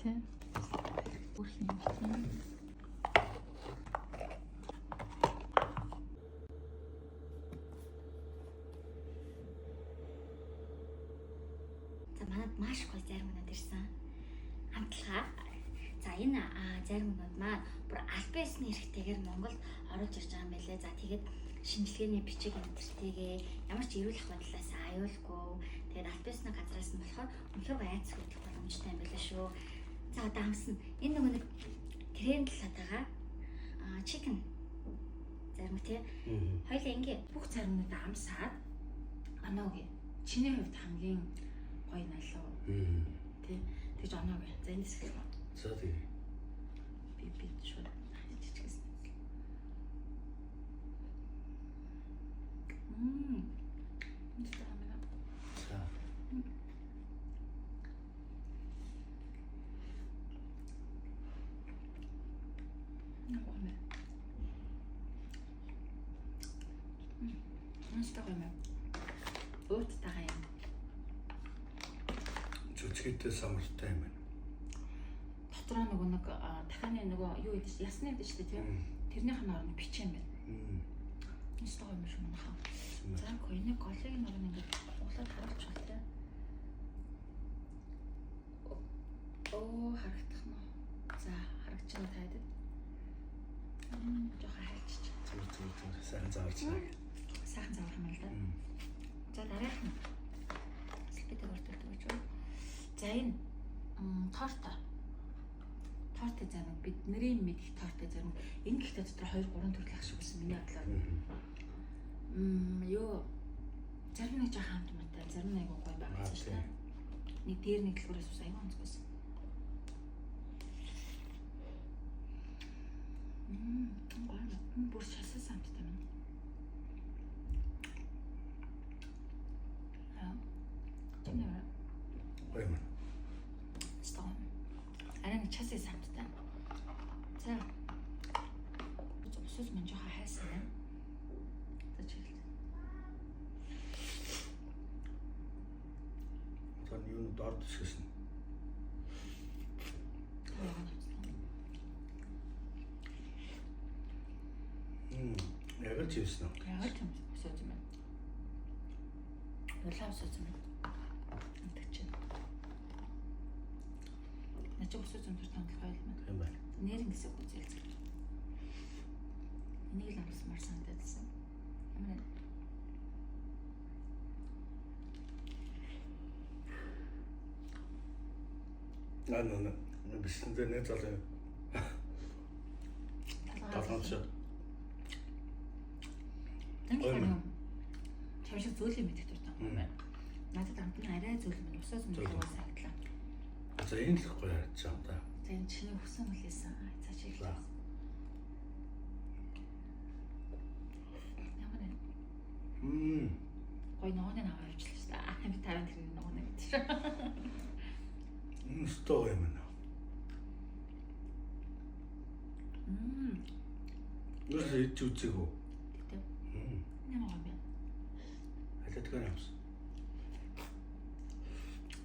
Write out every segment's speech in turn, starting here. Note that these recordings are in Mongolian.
тийм. Бүх юм тийм. За манад маш гоё зарим өнөд ирсэн. Хамтлага. За энэ зарим өнөд маань бүр альбесны эрхтэйгээр Монголд орж ирж байгаа юм байлээ. За тэгээд шинжилгээний бичиг энтертэйгээ ямар ч эрүүл ахуйн талаас аюулгүй. Тэгээд альбесны газраас нь болохоор өнөхөр айц хүрэх боломжтой юм байлаа шүү. За одоо хамсна. Энэ нөгөө нэг тренд талаатайгаа chicken зарим тий. Хоёлаа ингээ Бүх заримнууд амсаад оноогийн чиний хувьд хамгийн гоё налуу. Тий. Тэгж оноогийн. За энэ хэсэг. За тэгээ. Би шууд жижигсэн. За. Ууттай юм. Зүцгээтэй самартай юм байна. Дотроо нөгөө нэг дахианы нөгөө юу гэдэг чинь ясны гэдэг чинь тийм. Тэрнийх нь орно бичээн байна. Instagram юм шиг манайхаа. За энэ коллегийн орно ингээд углаад харуулж байна тийм. Оо харагдах нь. За харагч нь тайдад. Жохоо хайчиж. Зүг. Сайн зааварч байгаа. Сайхан заавар юм л да. За дараах нь. Сэлбэдэг ортолдог гэж байна. За энэ торта. Торта зарим бидний мэдих торта зарим энэ гэхдээ дотор 2 3 төрөл ах шиг байсан миний бодлоор. Юу зарим нэг жаахан хамтмаатай, зарим нэг гоё байсан шүү дээ. Нэг дээр нэг дэлгүүрээс ус аяга онцгойсэн. Гоё. Бүр шасаа самттай байна. Чиний Гоё юм. стон. Арай нэг часаа самттай. За. Усус мөн жоохон хайсан байна. За чиглэл. Тэр юу дорд шигсэн. Яг л чивсэн. Яг л усус юм байна. Улаан усус юм байна. Начиг усуу зөндөрт хандлах байл маань. Тийм байна. Нэрэн гэсэн үг үзэлцэл. Энийг л амсмар санагдсан. Ямар бисэн дээр нэг залуу талгаалж. энэ чамшиг зөөлөн мэдэх дуртай юм байна. Надад амт нь арай зөөлөн байна. Усаа зөндөрт санагдлаа. За энэ л гоё харагдаж байгаа да. За энэ чиний хүсэн үлээсэн. За чиглээ. Ямар нэ? Гой ногооны аваа явуулчихлаа шүү дээ. Би 50 тэрний ногооны гэдэг шүү. Стой юм байна. Юу ч идэж үзээгүй. Тэгтээ. Ямар юм бэ? Хатад гэнэ амс.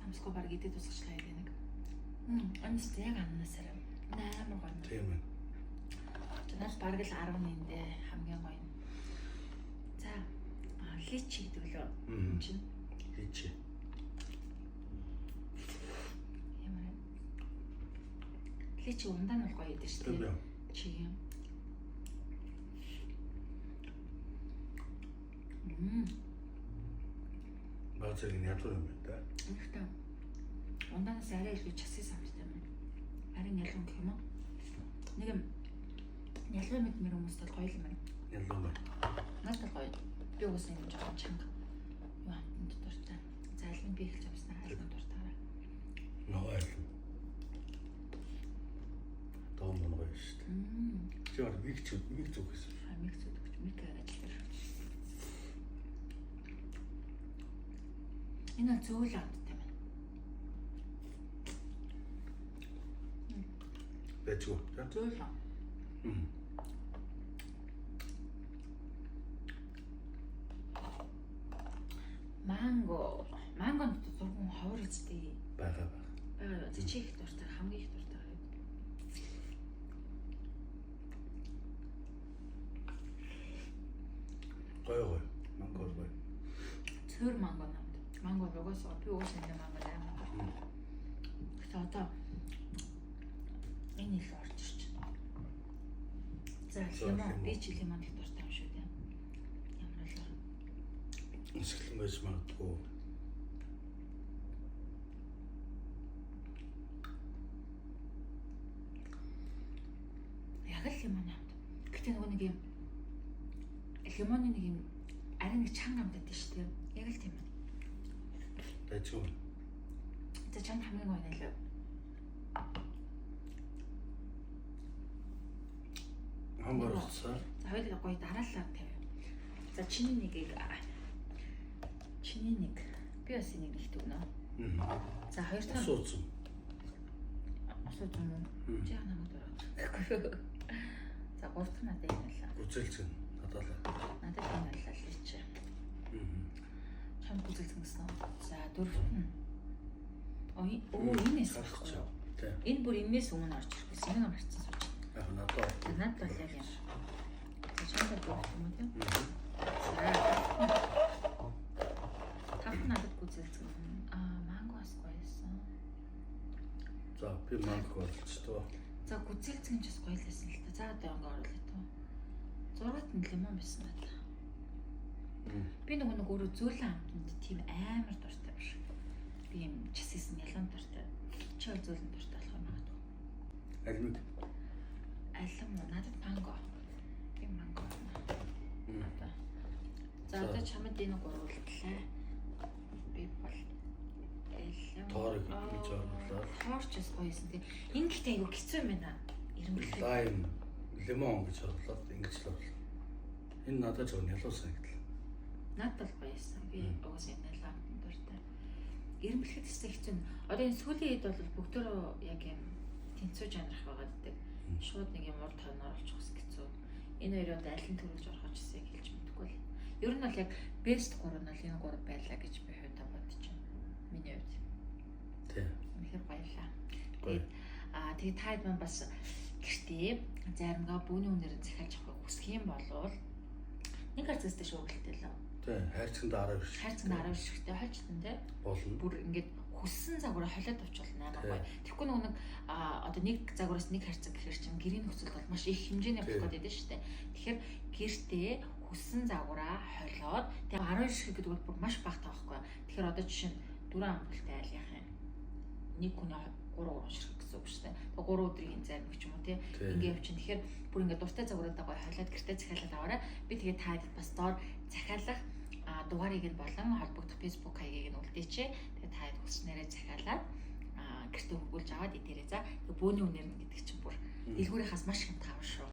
Амсгүй баг идэж тусгачлаа яг нэг. Анст яг аннасараа. Наймар гоё. Тийм байна. Нас бараг л 11-нд хамгийн гоё. За, личи гэдэг лөө. Чин. Личи. Ямар вэ? Личи ундаа нь гоё идэв шүү дээ. Чи юм. Баацэг нь ядуу юм байна да. Ихтэй. Ундаанаас арай илүү часыг самттай байна. Арай ялган гэх юм уу? Нэг юм ялган мэдмэр хүмүүстэй гоё юм байна. Ялган байна. Надад гоё. Би уусаа юм жоохон чанга. Юу амтнд дуртай. За аль нь би ихж авснаа аль нь дуртаараа. Ноо аль. Том гоё шүү дээ. Чи ор миг зүг гэсэн. Миг зүг гэж миг ажил дээр. Энэ зөөл амттай байна. Бэчгүй. Зөөл. Манго. Мангонд зурган ховор эзтэй. Бага. чи их дуртай, хамгийн их дуртай. Гоё. Манго гоё. Цөөр манго намд. Манго угаасаа би уусаа манго амар. Гэтэ одоо энэ их орж ирч байна. За лимон, би чи лимон их дуртай юм шүү дээ. Ямар л Эсвэл байж магадгүй. яг л лимон намд. Гэтэ нөгөө нэг юм лимоны нэг юм арай нэг чанга амтад шүү дээ. Яг л тийм байна. Тачгүй. За чам хамгийн гоё нэлээ. Хамбарцаа. За хоёул гоё дараалал тавь. За чиний нэг би бас нэг ихт өгнө. За хоёр дахь Сууцсан. асууж юм уу? Чи намайг дөрөв. За гурав дахь надад юм байлаа. Үзэлцэн надалаа. Надад юм байлаа л чи. Чам үзэлцэн гэсэн. За дөрөвт нь. Энэс гарч. Тэ. Энэ бүр энэс өмнө орж ирэх гэсэн юм гарцсан сууж. Яг надад. Надад бол яг юм. За чамд дөрөв юм уу тийм? Тав надад үзэлцэн. Мангоос гоёсон. За би манго болчихдоо. За гүцэлцэн ч бас гоё л байсан л та. За одоо ингээ оруулаа тоо. Зургат нь лимон байсан надаа. Би нэг өөрөө зөөлөн амтнд тийм амар дуртай биш. Би юм чиссэн ялан дуртай. Чи өөр зөөлөн дуртай болох юм магадгүй. Алимиг. Алим уу? Надад манго. Би манго. За одоо чамд энэ гурвууллаа. Би бол Тоорыг хийж оруулаад. Тоорч бас гоёсэн тийм. Энэ гэхдээ айгүй хэцүү юм байна. Ирмэлхэг. Лайм, лимон гэж оруулаад ингэж л оруулаа. Энэ надад зөв ялуусан гэдэг. Надад бол гоёсэн. Би угаасаа энэ лавтан дуртай. Ирмэлхэд хэсэг хэцүү. Одоо энэ сүүлийн үед бол бүгдөө яг юм тэнцүү жанрах байгаа гэдэг. Шууд нэг юм урд тойноор олчих бас хэцүү. Энэ хоёроо аль нь төрүүлж орох ч гэсэн хэлж мэдэхгүй л. Ер нь бол яг best 3 нь бол энэ 3 байлаа гэж би хувьдаа бодож байна. Миний хувьд. Тий. Үнэхээр баярлаа. Тэгээд та хэд маань бас гэртээ заримгаа бүүний үнээр захиалж авах хүсэх юм болвол нэг харцастай шүүгэлтэй л. Тий, хайрцагт 19. Хайрцагт 19 шигтэй хольчтон тий. Болно. Бүр ингээд хүссэн загвараа холиод авчвал амар гоё. Тэгэхгүй нэг одоо нэг загвараас нэг харьцаг гэхэр чинь гэрийн нөхцөл бол маш их хэмжээний болох гэдэг нь шүү дээ. Тэгэхээр гэртээ хүссэн загвараа холиод тэгээ 12 шиг гэдэг бол бүр маш багтаа байхгүй. Тэгэхээр одоо жишээ нь 4 амралтай айл яах юм. Нэг хүний 3 ширхэг гэсэн үг шүү дээ. Тэгээ 3 өдрийн зарим ч юм уу тий. Ингээ явчихын. Тэгэхээр бүр ингээ дуртай загваруудаа гоё холиод гэртээ захиалаад аваарай. Би тэгээ та хэд бас доор захиалах дугаарыг нь болон холбогдох Facebook хаягийг нь үлдээч. Тэгээ та хэд хүснээрээ захиалаад гэртээ хөргүүлж аваад идээрэй за. Тэгээ бөөний үнээр нь гэдэг чинь бүр дэлгүүрийнхаас маш их таван шүү.